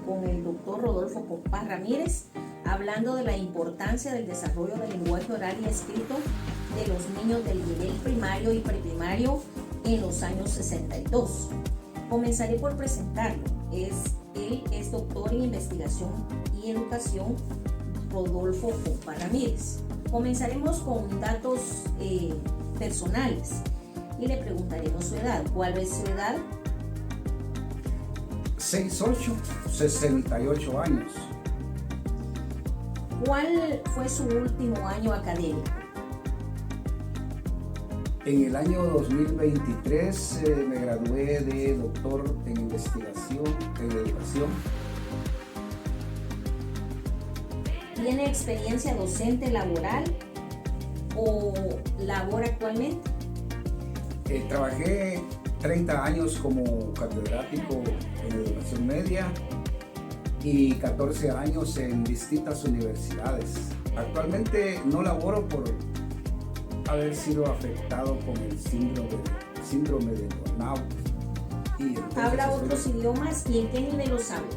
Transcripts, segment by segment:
con el doctor Rodolfo Compás Ramírez, hablando de la importancia del desarrollo del lenguaje oral y escrito de los niños del nivel primario y preprimario en los años 62. Comenzaré por presentarlo. Él es doctor en investigación y educación, Rodolfo Compás Ramírez. Comenzaremos con datos personales y le preguntaremos su edad. ¿Cuál es su edad? 6'8", 68 años. ¿Cuál fue su último año académico? En el año 2023 me gradué de doctor en investigación en educación. ¿Tiene experiencia docente laboral o labora actualmente? Trabajé 30 años como catedrático en educación media y 14 años en distintas universidades. Actualmente no laboro por haber sido afectado con el síndrome de burnout. ¿Habla otros idiomas y en qué nivel los habla?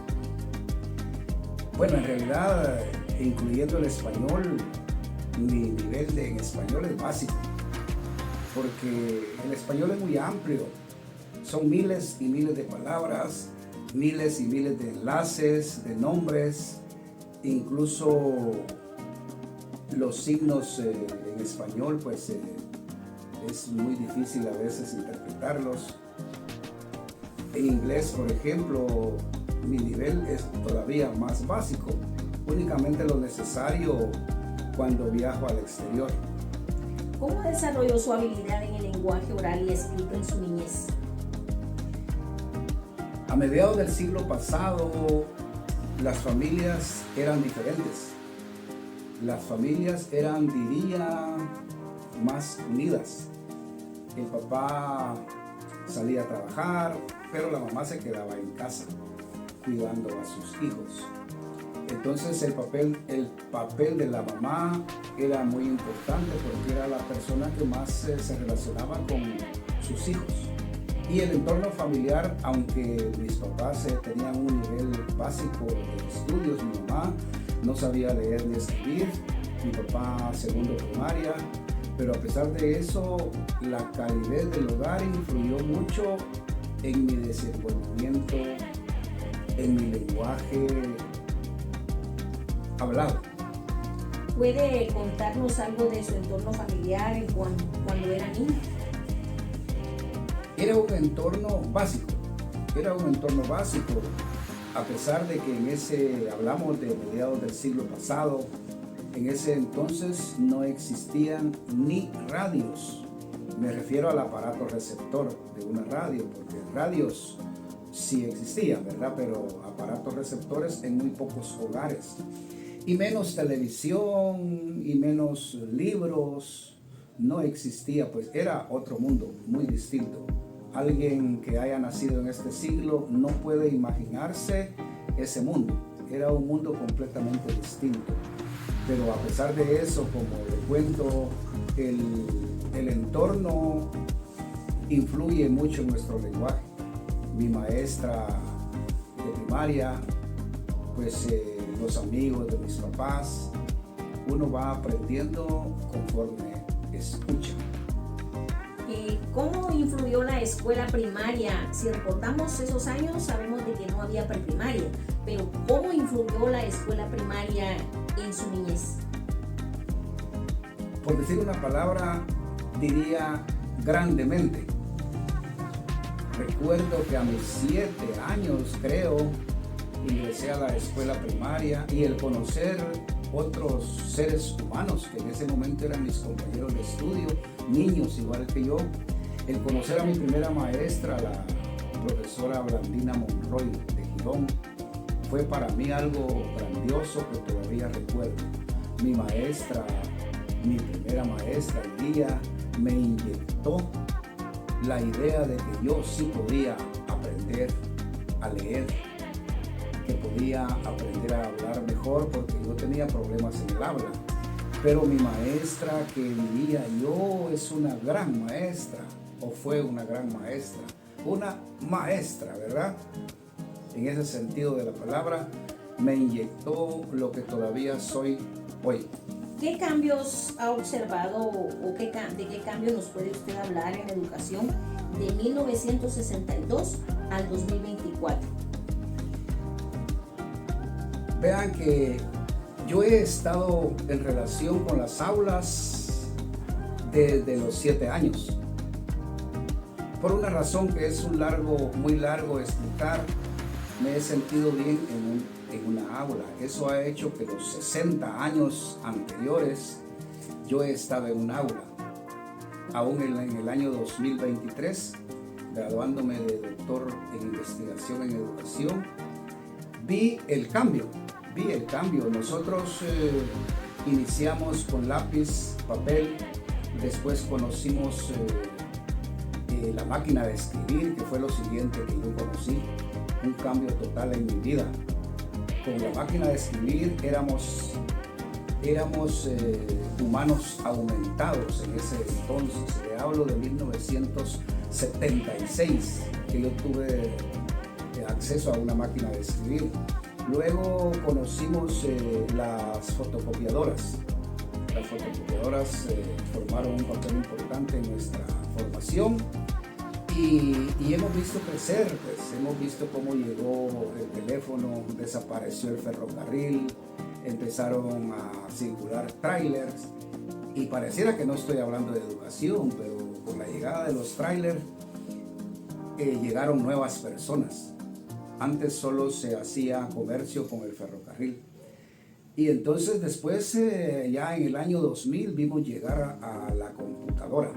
Bueno, en realidad, incluyendo el español, mi nivel en español es básico, porque el español es muy amplio. Son miles y miles de palabras, miles y miles de enlaces, de nombres, incluso los signos en español, pues es muy difícil a veces interpretarlos. En inglés, por ejemplo, mi nivel es todavía más básico, únicamente lo necesario cuando viajo al exterior. ¿Cómo desarrolló su habilidad en el lenguaje oral y escrito en su niñez? A mediados del siglo pasado, las familias eran diferentes. Las familias eran, diría, más unidas. El papá salía a trabajar, pero la mamá se quedaba en casa cuidando a sus hijos. Entonces el papel de la mamá era muy importante porque era la persona que más se relacionaba con sus hijos. Y el entorno familiar, aunque mis papás tenían un nivel básico de estudios, mi mamá no sabía leer ni escribir, mi papá segundo primaria, pero a pesar de eso, la calidez del hogar influyó mucho en mi desenvolvimiento, en mi lenguaje hablado. ¿Puede contarnos algo de su entorno familiar cuando era niño? Era un entorno básico, a pesar de que hablamos de mediados del siglo pasado, en ese entonces no existían ni radios. Me refiero al aparato receptor de una radio, porque radios sí existían, ¿verdad? Pero aparatos receptores en muy pocos hogares. Y menos televisión y menos libros, no existía, pues era otro mundo muy distinto. Alguien que haya nacido en este siglo no puede imaginarse ese mundo. Era un mundo completamente distinto. Pero a pesar de eso, como le cuento, el entorno influye mucho en nuestro lenguaje. Mi maestra de primaria, pues los amigos de mis papás, uno va aprendiendo conforme escucha. ¿Cómo influyó la escuela primaria? Si recordamos esos años, sabemos de que no había preprimaria, pero ¿cómo influyó la escuela primaria en su niñez? Por decir una palabra, diría grandemente. Recuerdo que a mis 7 años, creo, ingresé a la escuela primaria y el conocer otros seres humanos que en ese momento eran mis compañeros de estudio, niños igual que yo, el conocer a mi primera maestra, la profesora Blandina Monroy de Girón, fue para mí algo grandioso que todavía recuerdo. Mi maestra, mi primera maestra, el día me inyectó la idea de que yo sí podía aprender a leer, que podía aprender a hablar mejor porque yo tenía problemas en el habla. Pero mi maestra, que diría yo, es una gran maestra, o fue una gran maestra, una maestra, ¿verdad? en ese sentido de la palabra, me inyectó lo que todavía soy hoy. ¿Qué cambios ha observado o de qué cambios nos puede usted hablar en educación de 1962 al 2024? Vean que yo he estado en relación con las aulas desde los 7 años. Por una razón que es muy largo explicar, me he sentido bien en una aula. Eso ha hecho que los 60 años anteriores yo he estado en un aula. Aún en el año 2023, graduándome de doctor en investigación en educación, vi el cambio. Nosotros iniciamos con lápiz, papel, después conocimos la máquina de escribir, que fue lo siguiente que yo conocí, un cambio total en mi vida. Con la máquina de escribir éramos humanos aumentados en ese entonces. Le hablo de 1976, que yo tuve acceso a una máquina de escribir. Luego conocimos las fotocopiadoras. Las fotocopiadoras formaron un papel importante en nuestra formación y hemos visto crecer, pues hemos visto cómo llegó el teléfono, desapareció el ferrocarril, empezaron a circular trailers y pareciera que no estoy hablando de educación, pero con la llegada de los trailers llegaron nuevas personas. Antes solo se hacía comercio con el ferrocarril. Y entonces después, ya en el año 2000, vimos llegar a la computadora.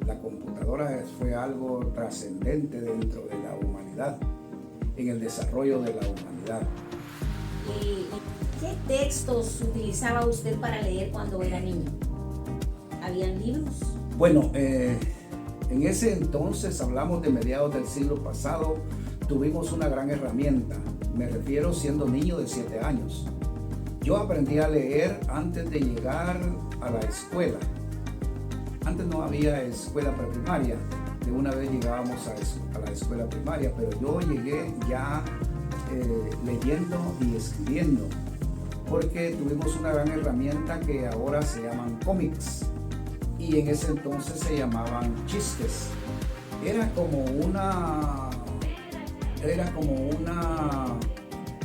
La computadora fue algo trascendente dentro de la humanidad, en el desarrollo de la humanidad. ¿Y qué textos utilizaba usted para leer cuando era niño? ¿Habían libros? Bueno, en ese entonces, hablamos de mediados del siglo pasado, tuvimos una gran herramienta. Me refiero siendo niño de 7 años. Yo aprendí a leer antes de llegar a la escuela. Antes no había escuela preprimaria. De una vez llegábamos a la escuela primaria, pero yo llegué ya leyendo y escribiendo, porque tuvimos una gran herramienta que ahora se llaman cómics y en ese entonces se llamaban chistes. Era como una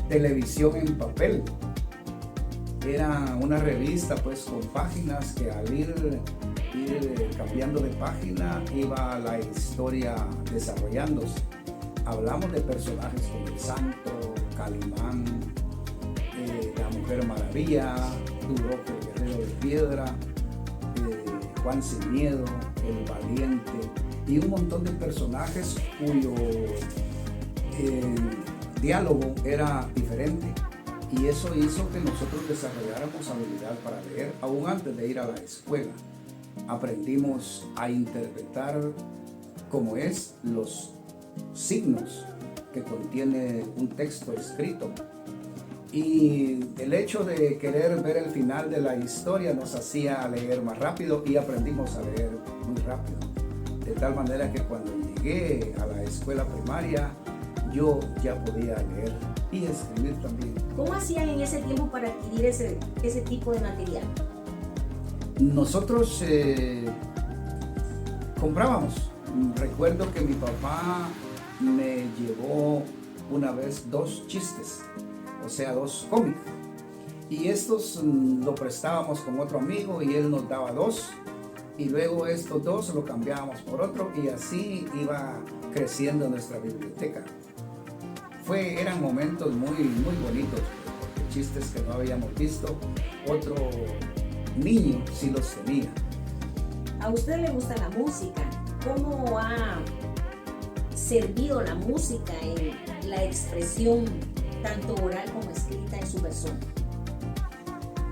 televisión en papel. Era una revista pues con páginas que al ir cambiando de página iba la historia desarrollándose. Hablamos de personajes como el Santo, Calimán, la Mujer Maravilla, Turok el Guerrero de Piedra, Juan Sin Miedo, el Valiente y un montón de personajes cuyo diálogo era diferente. Y eso hizo que nosotros desarrolláramos habilidad para leer, aún antes de ir a la escuela. Aprendimos a interpretar como es los signos que contiene un texto escrito. Y el hecho de querer ver el final de la historia nos hacía leer más rápido y aprendimos a leer muy rápido. De tal manera que cuando llegué a la escuela primaria, yo ya podía leer y escribir también. ¿Cómo hacían en ese tiempo para adquirir ese tipo de material? Nosotros comprábamos. Recuerdo que mi papá me llevó una vez 2 chistes, o sea 2 cómics. Y estos lo prestábamos con otro amigo y él nos daba 2. Y luego estos 2 lo cambiábamos por otro y así iba creciendo nuestra biblioteca. Eran momentos muy bonitos, porque chistes que no habíamos visto, otro niño sí los tenía. ¿A usted le gusta la música? ¿Cómo ha servido la música en la expresión tanto oral como escrita en su persona?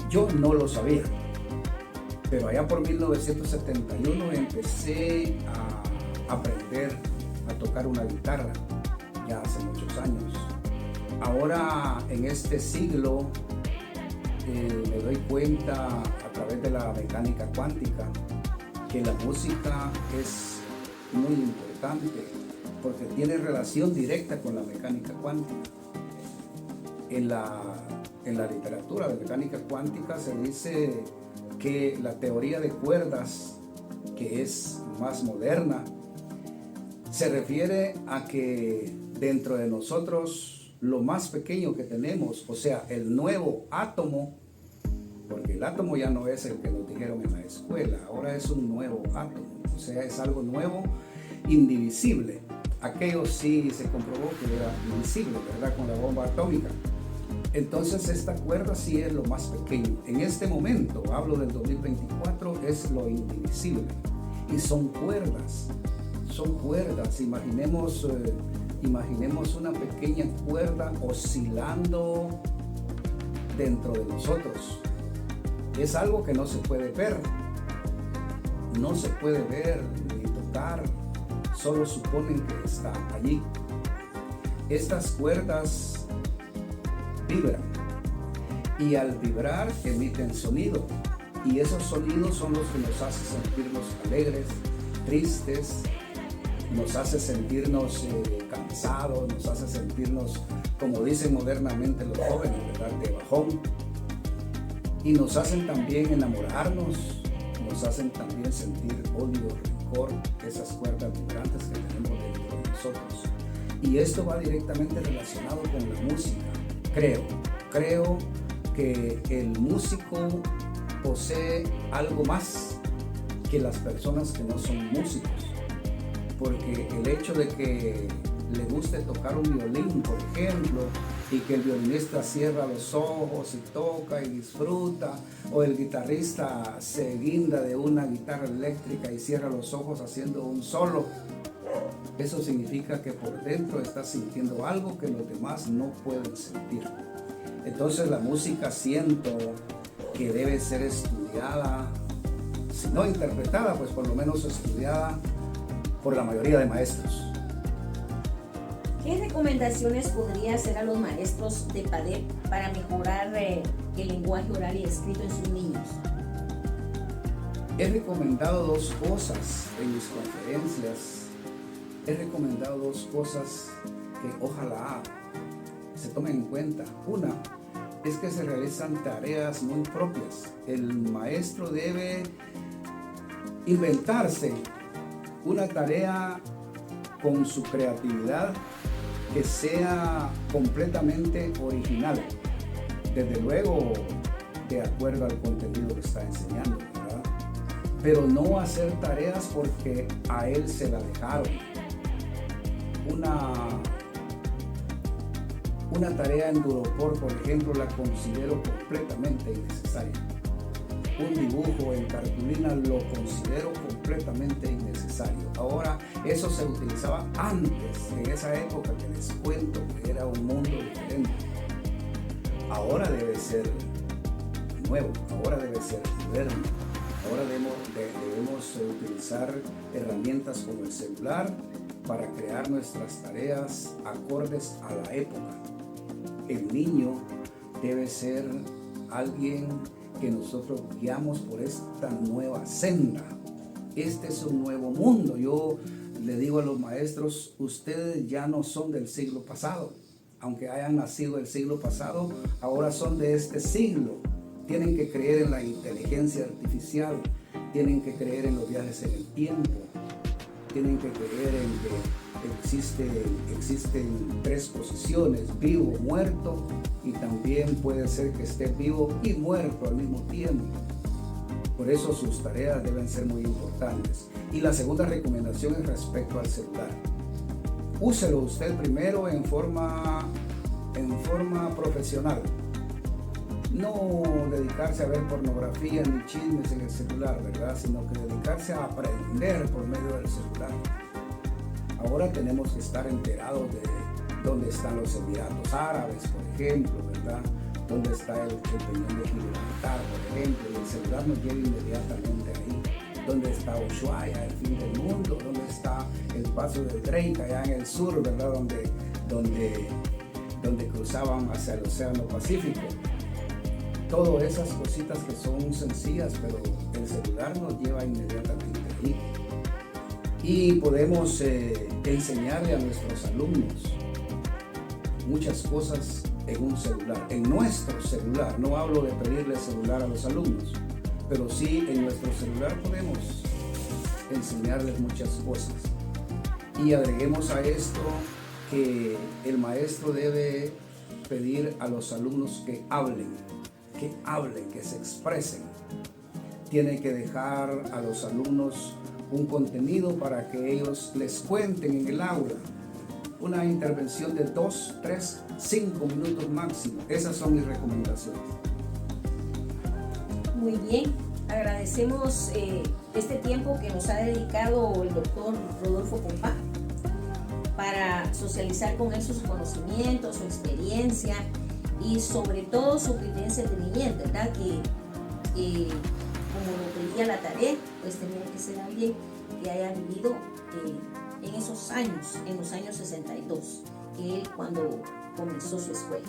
Yo no lo sabía, pero allá por 1971 empecé a aprender a tocar una guitarra. Ya hace muchos años. Ahora en este siglo me doy cuenta a través de la mecánica cuántica que la música es muy importante porque tiene relación directa con la mecánica cuántica. En la literatura de mecánica cuántica se dice que la teoría de cuerdas, que es más moderna, se refiere a que dentro de nosotros lo más pequeño que tenemos, o sea, el nuevo átomo, porque el átomo ya no es el que nos dijeron en la escuela, ahora es un nuevo átomo, o sea, es algo nuevo, indivisible. Aquello sí se comprobó que era invisible, ¿verdad? Con la bomba atómica. Entonces esta cuerda sí es lo más pequeño. En este momento, hablo del 2024, es lo indivisible. Y son cuerdas. Imaginemos una pequeña cuerda oscilando dentro de nosotros. Es algo que no se puede ver. No se puede ver ni tocar. Solo suponen que está allí. Estas cuerdas vibran y al vibrar emiten sonido, y esos sonidos son los que nos hacen sentirnos alegres, tristes, nos hace sentirnos cansados, nos hace sentirnos, como dicen modernamente los jóvenes, ¿verdad?, de bajón, y nos hacen también enamorarnos, nos hacen también sentir odio, rencor, esas cuerdas vibrantes que tenemos dentro de nosotros. Y esto va directamente relacionado con la música. Creo que el músico posee algo más que las personas que no son músicos, porque el hecho de que le guste tocar un violín, por ejemplo, y que el violinista cierra los ojos y toca y disfruta, o el guitarrista se guinda de una guitarra eléctrica y cierra los ojos haciendo un solo, eso significa que por dentro está sintiendo algo que los demás no pueden sentir. Entonces la música siento que debe ser estudiada, si no interpretada, pues por lo menos estudiada por la mayoría de maestros. ¿Qué recomendaciones podría hacer a los maestros de PADEP para mejorar el lenguaje oral y escrito en sus niños? He recomendado dos cosas en mis conferencias. He recomendado dos cosas que ojalá se tomen en cuenta. Una es que se realizan tareas muy propias. El maestro debe inventarse una tarea con su creatividad que sea completamente original, desde luego de acuerdo al contenido que está enseñando, ¿verdad? Pero no hacer tareas porque a él se la dejaron. Una tarea en Duropor, por ejemplo, la considero completamente innecesaria. Un dibujo en cartulina lo considero completamente innecesario. Ahora, eso se utilizaba antes, en esa época que les cuento que era un mundo diferente. Ahora debe ser nuevo, ahora debe ser moderno. Ahora debemos utilizar herramientas como el celular para crear nuestras tareas acordes a la época. El niño debe ser alguien que nosotros guiamos por esta nueva senda. Este es un nuevo mundo. Yo le digo a los maestros, ustedes ya no son del siglo pasado. Aunque hayan nacido del siglo pasado, ahora son de este siglo. Tienen que creer en la inteligencia artificial, tienen que creer en los viajes en el tiempo, tienen que creer en que existen tres posiciones, vivo, muerto, y también puede ser que esté vivo y muerto al mismo tiempo. Por eso sus tareas deben ser muy importantes. Y la segunda recomendación es respecto al celular. Úselo usted primero en forma profesional. No dedicarse a ver pornografía ni chismes en el celular, ¿verdad? Sino que dedicarse a aprender por medio del celular. Ahora tenemos que estar enterados de dónde están los Emiratos Árabes, por ejemplo, ¿verdad? Dónde está el Peñón de Gibraltar, por ejemplo, y el celular nos lleva inmediatamente ahí. Dónde está Ushuaia, el fin del mundo, dónde está el paso del Drake, allá en el sur, ¿verdad? Donde cruzaban hacia el Océano Pacífico. Todas esas cositas que son sencillas, pero el celular nos lleva inmediatamente ahí. y podemos enseñarle a nuestros alumnos muchas cosas en un celular, en nuestro celular. No hablo de pedirle celular a los alumnos, pero sí en nuestro celular podemos enseñarles muchas cosas. Y agreguemos a esto que el maestro debe pedir a los alumnos que hablen, que se expresen. Tiene que dejar a los alumnos un contenido para que ellos les cuenten en el aula. Una intervención de 2, 3, 5 minutos máximo. Esas son mis recomendaciones. Muy bien, agradecemos este tiempo que nos ha dedicado el doctor Rodolfo Pompá para socializar con él sus conocimientos, su experiencia y sobre todo su criterio de niñez, ¿verdad? Que como lo pedía la tarea, pues tenía que ser alguien que haya vivido en esos años, en los años 62, que él cuando comenzó su escuela.